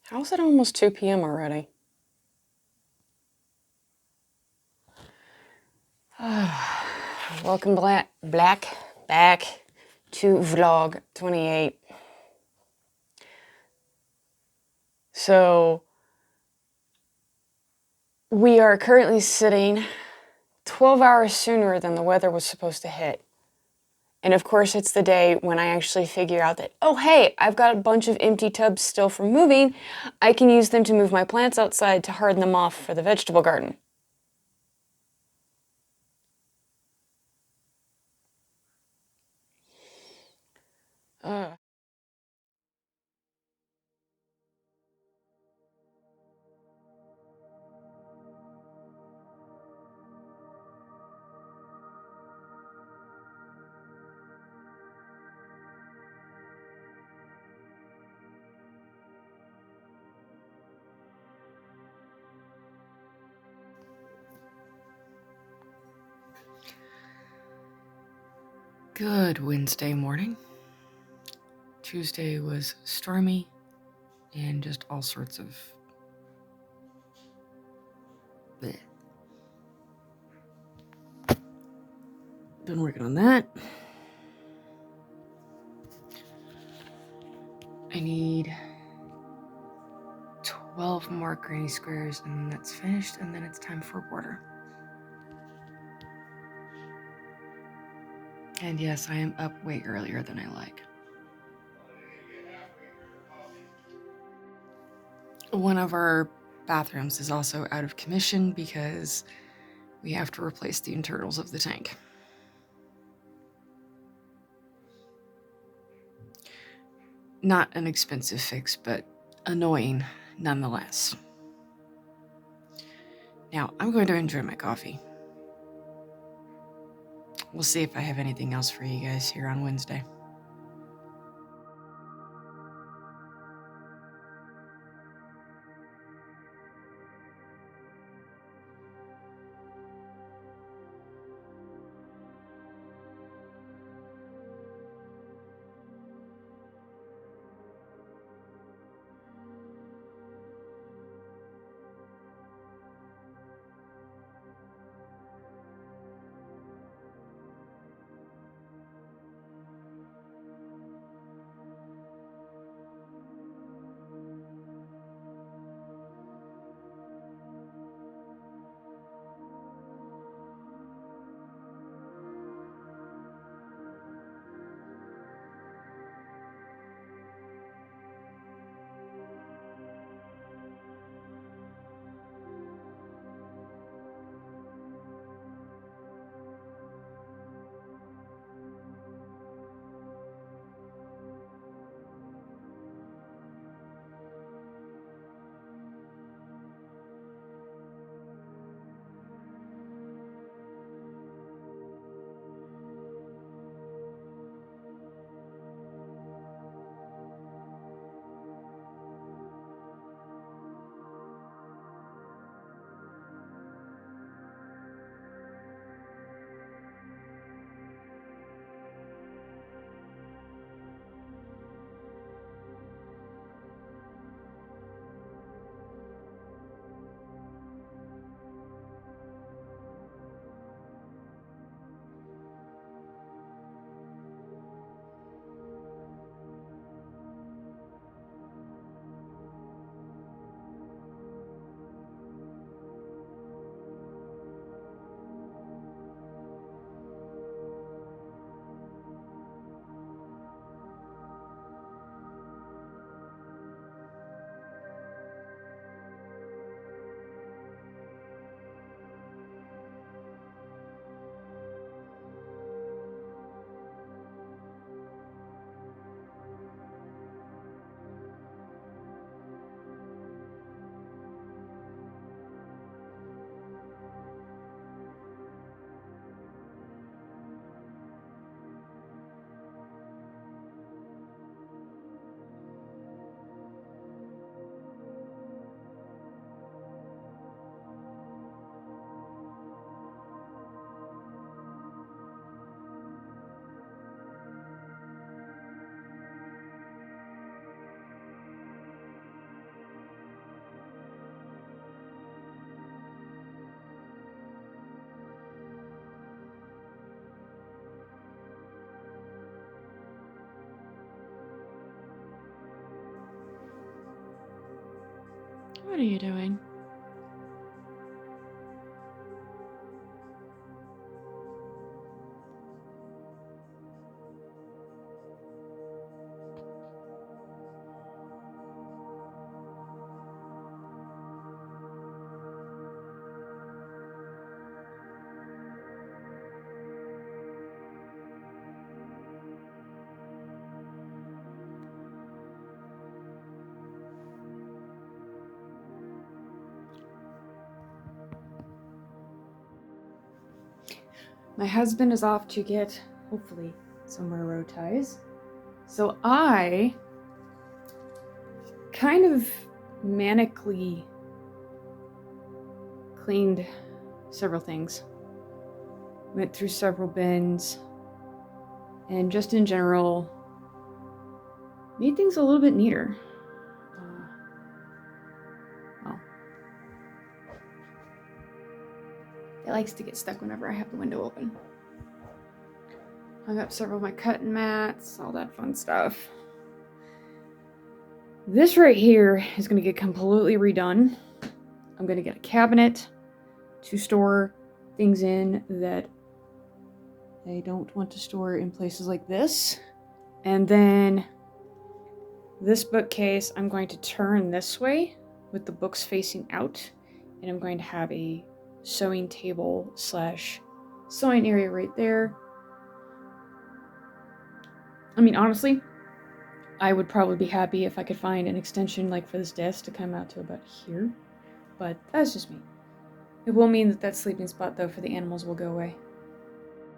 How's it almost 2 p.m. already? Welcome back to vlog 28. So we are currently sitting 12 hours sooner than the weather was supposed to hit. And of course, it's the day when I actually figure out that, oh, hey, I've got a bunch of empty tubs still from moving. I can use them to move my plants outside to harden them off for the vegetable garden. Good Wednesday morning. Tuesday was stormy and just all sorts of bleh. Been working on that. I need 12 more granny squares and that's finished, and then it's time for a border. And yes, I am up way earlier than I like. One of our bathrooms is also out of commission because we have to replace the internals of the tank. Not an expensive fix, but annoying nonetheless. Now, I'm going to enjoy my coffee. We'll see if I have anything else for you guys here on Wednesday. What are you doing? My husband is off to get, hopefully, some railroad ties. So I kind of manically cleaned several things. Went through several bins. And just in general, made things a little bit neater. Well, it likes to get stuck whenever I have the window open. Hung up several of my cutting mats, all that fun stuff. This right here is going to get completely redone. I'm going to get a cabinet to store things in that I don't want to store in places like this. And then this bookcase, I'm going to turn this way with the books facing out. And I'm going to have a sewing table slash sewing area right there. I mean, honestly, I would probably be happy if I could find an extension like for this desk to come out to about here. But that's just me. It will mean that that sleeping spot, though, for the animals will go away.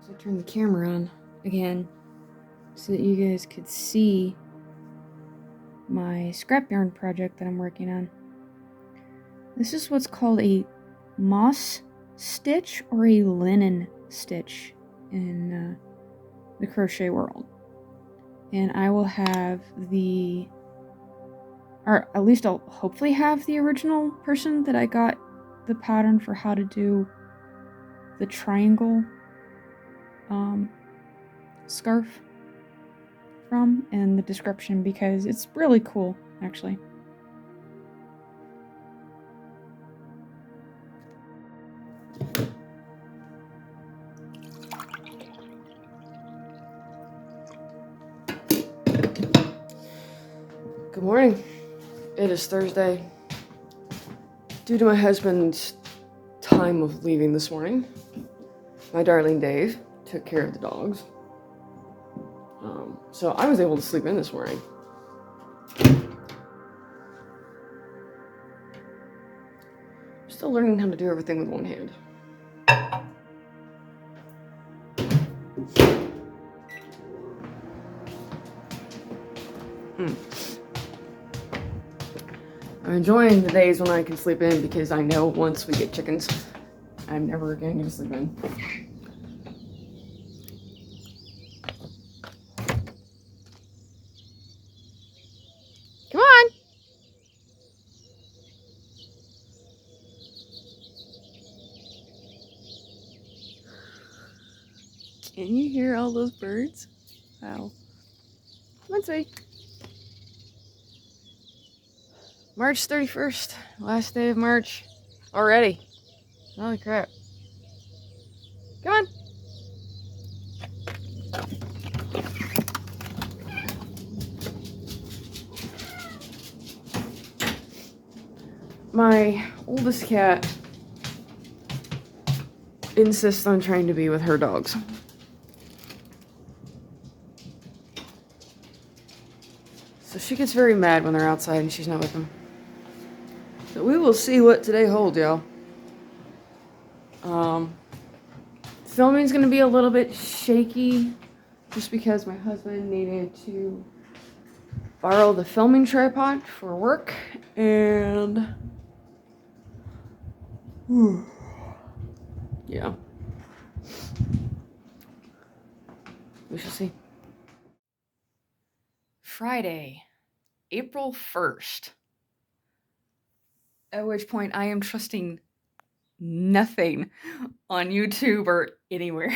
So I turned the camera on again so that you guys could see my scrap yarn project that I'm working on. This is what's called a moss stitch or a linen stitch in the crochet world. And I will have or at least I'll hopefully have the original person that I got the pattern for how to do the triangle scarf from in the description, because it's really cool, actually. Good morning. It is Thursday. Due to my husband's time of leaving this morning, my darling Dave took care of the dogs. So I was able to sleep in this morning. I'm still learning how to do everything with one hand. I'm enjoying the days when I can sleep in, because I know once we get chickens, I'm never again going to sleep in. Come on! Can you hear all those birds? Wow. Let's see. March 31st, last day of March already. Holy crap. Come on. My oldest cat insists on trying to be with her dogs. So she gets very mad when they're outside and she's not with them. So we will see what today holds, y'all. Filming's gonna be a little bit shaky just because my husband needed to borrow the filming tripod for work, and yeah, we shall see. Friday, April 1st, at which point I am trusting nothing on YouTube or anywhere.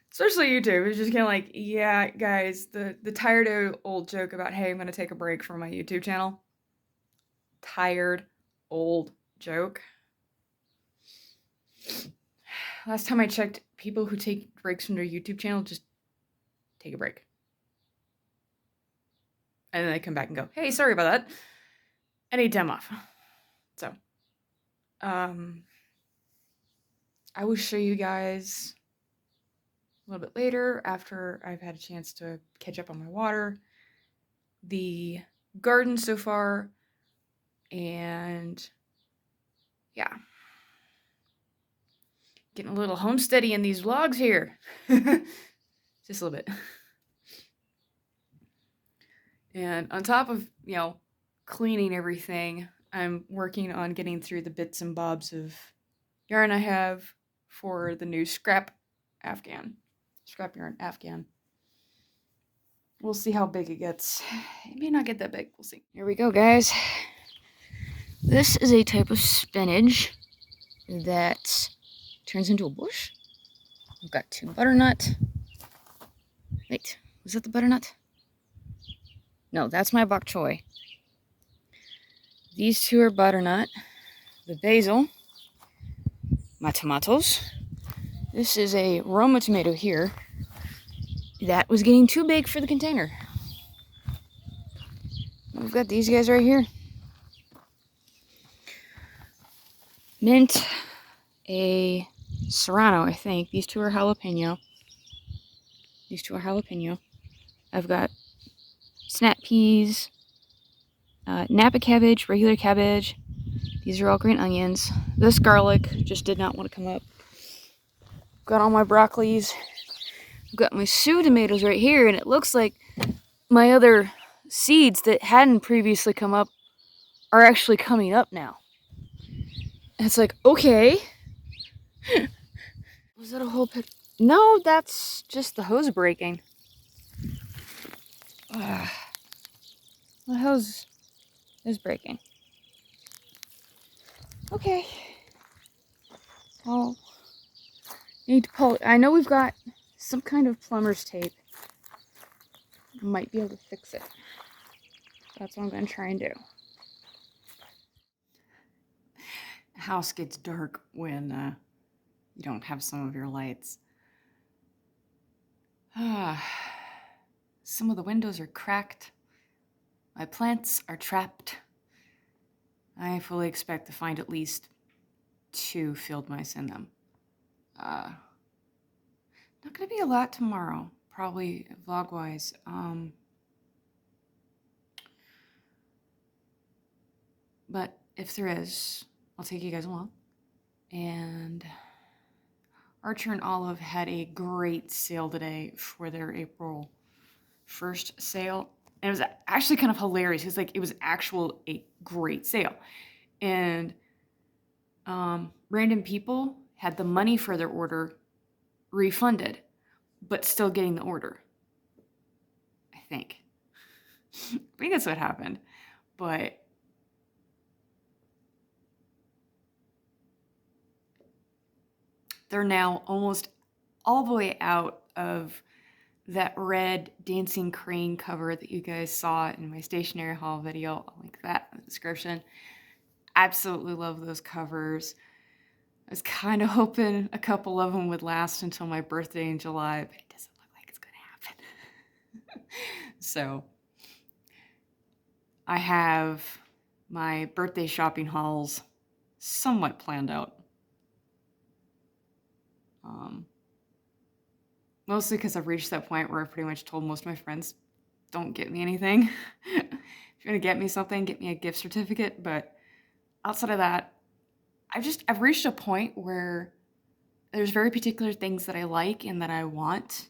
It's especially YouTube, it's just kind of like, yeah, guys, the tired old joke about, hey, I'm going to take a break from my YouTube channel. Tired old joke. Last time I checked, people who take breaks from their YouTube channel just take a break. And then they come back and go, hey, sorry about that. I need time off. So, I will show you guys a little bit later, after I've had a chance to catch up on my water, the garden so far, and yeah, getting a little homesteady in these vlogs here. Just a little bit. And on top of, cleaning everything, I'm working on getting through the bits and bobs of yarn I have for the new scrap yarn Afghan. We'll see how big it gets. It may not get that big. We'll see. Here we go, guys. This is a type of spinach that turns into a bush. I've got 2 butternut. Wait, was that the butternut? No, that's my bok choy. These 2 are butternut. The basil, my tomatoes. This is a Roma tomato here. That was getting too big for the container. We've got these guys right here. Mint, a serrano, I think. These 2 are jalapeno. I've got snap peas, Napa cabbage, regular cabbage. These are all green onions. This garlic just did not want to come up. Got all my broccolis. I've got my Sioux tomatoes right here, and it looks like my other seeds that hadn't previously come up are actually coming up now. And it's like, okay. Was that a whole pit? No, that's just the hose breaking. The hose is breaking. Okay. Well, need to pull it. I know we've got some kind of plumber's tape. Might be able to fix it. That's what I'm going to try and do. The house gets dark when you don't have some of your lights. Some of the windows are cracked. My plants are trapped. I fully expect to find at least 2 field mice in them. Not gonna be a lot tomorrow, probably vlog-wise. But if there is, I'll take you guys along. And Archer and Olive had a great sale today for their April 1st sale. And it was actually kind of hilarious because it was a great sale. And random people had the money for their order refunded, but still getting the order. I think that's what happened. But they're now almost all the way out of that red dancing crane cover that you guys saw in my stationery haul video. I'll link that in the description. Absolutely love those covers. I was kind of hoping a couple of them would last until my birthday in July, but it doesn't look like it's going to happen. So I have my birthday shopping hauls somewhat planned out. Mostly because I've reached that point where I've pretty much told most of my friends, don't get me anything. If you're going to get me something, get me a gift certificate. But outside of that, I've reached a point where there's very particular things that I like and that I want,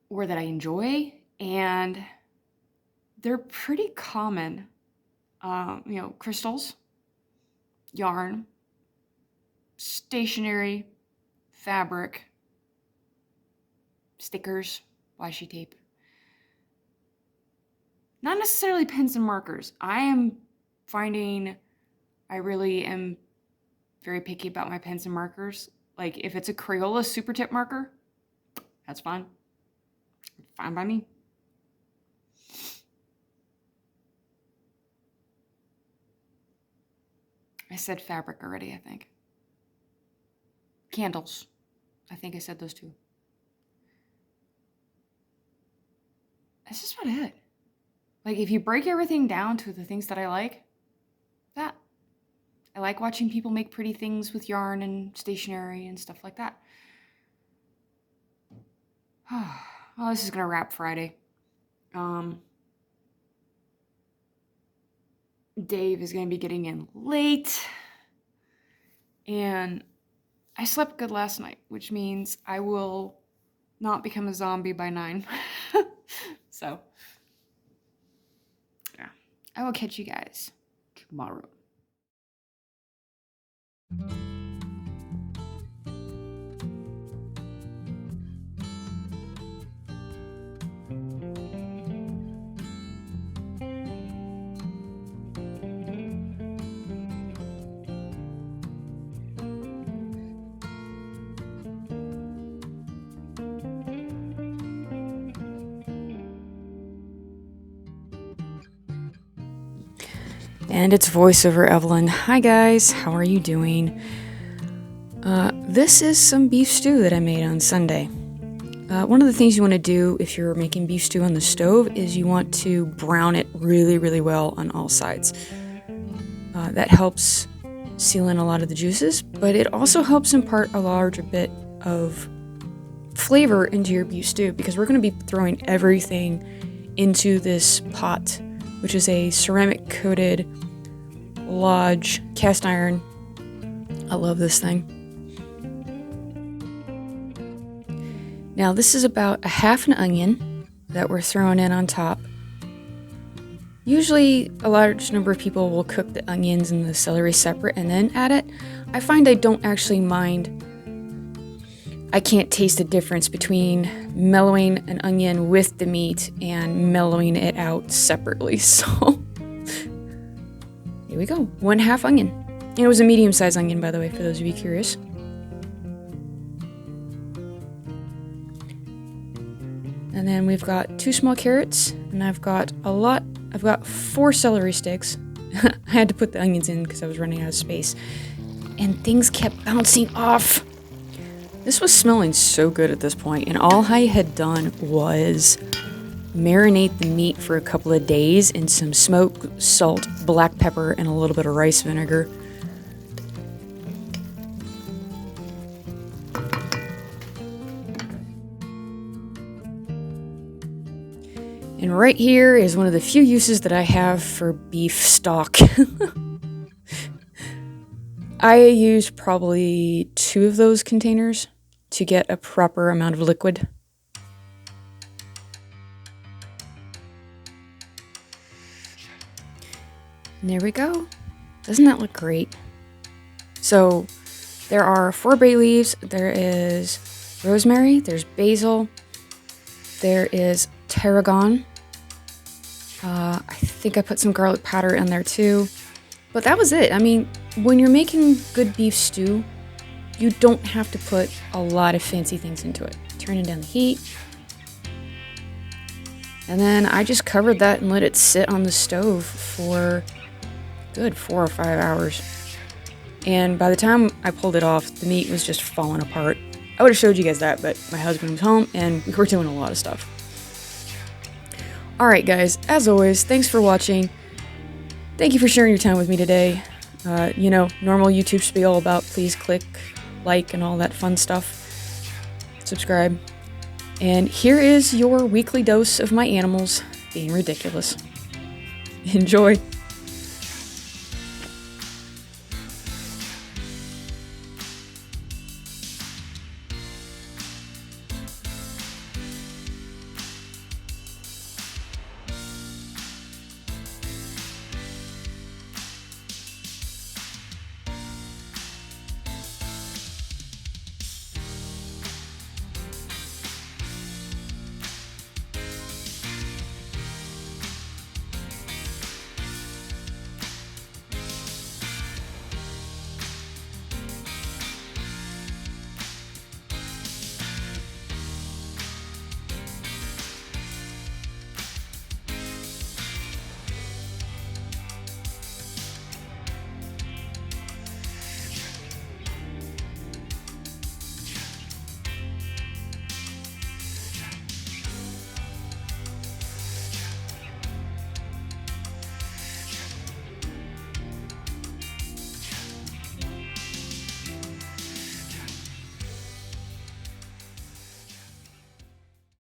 or that I enjoy, and they're pretty common. Crystals, yarn, stationery, fabric, stickers, washi tape. Not necessarily pens and markers. I am finding I really am very picky about my pens and markers. Like, if it's a Crayola super tip marker, that's fine. Fine by me. I said fabric already, I think. Candles. I think I said those two. That's just about it. Like, if you break everything down to the things that I like, that. I like watching people make pretty things with yarn and stationery and stuff like that. Well, this is gonna wrap Friday. Dave is gonna be getting in late. And I slept good last night, which means I will not become a zombie by 9. So, yeah. I will catch you guys tomorrow. And it's voiceover Evelyn. Hi guys, how are you doing? This is some beef stew that I made on Sunday. One of the things you want to do if you're making beef stew on the stove is you want to brown it really, really well on all sides. That helps seal in a lot of the juices, but it also helps impart a larger bit of flavor into your beef stew because we're going to be throwing everything into this pot, which is a ceramic coated Lodge cast iron. I love this thing. Now this is about a half an onion that we're throwing in on top. Usually a large number of people will cook the onions and the celery separate and then add it. I find I don't actually mind. I can't taste the difference between mellowing an onion with the meat and mellowing it out separately. So here we go. 1/2 onion. And it was a medium-sized onion, by the way, for those of you curious. And then we've got 2 small carrots, and I've got 4 celery sticks. I had to put the onions in because I was running out of space. And things kept bouncing off. This was smelling so good at this point, and all I had done was marinate the meat for a couple of days in some smoke, salt, black pepper, and a little bit of rice vinegar. And right here is one of the few uses that I have for beef stock. I used probably 2 of those containers to get a proper amount of liquid. And there we go. Doesn't that look great? So there are 4 bay leaves, there is rosemary, there's basil, there is tarragon. I think I put some garlic powder in there too. But that was it. I mean, when you're making good beef stew, you don't have to put a lot of fancy things into it. Turning down the heat. And then I just covered that and let it sit on the stove for a good 4 or 5 hours. And by the time I pulled it off, the meat was just falling apart. I would have showed you guys that, but my husband was home and we were doing a lot of stuff. Alright guys, as always, thanks for watching. Thank you for sharing your time with me today. Normal YouTube spiel about please click, like, and all that fun stuff. Subscribe. And here is your weekly dose of my animals being ridiculous. Enjoy!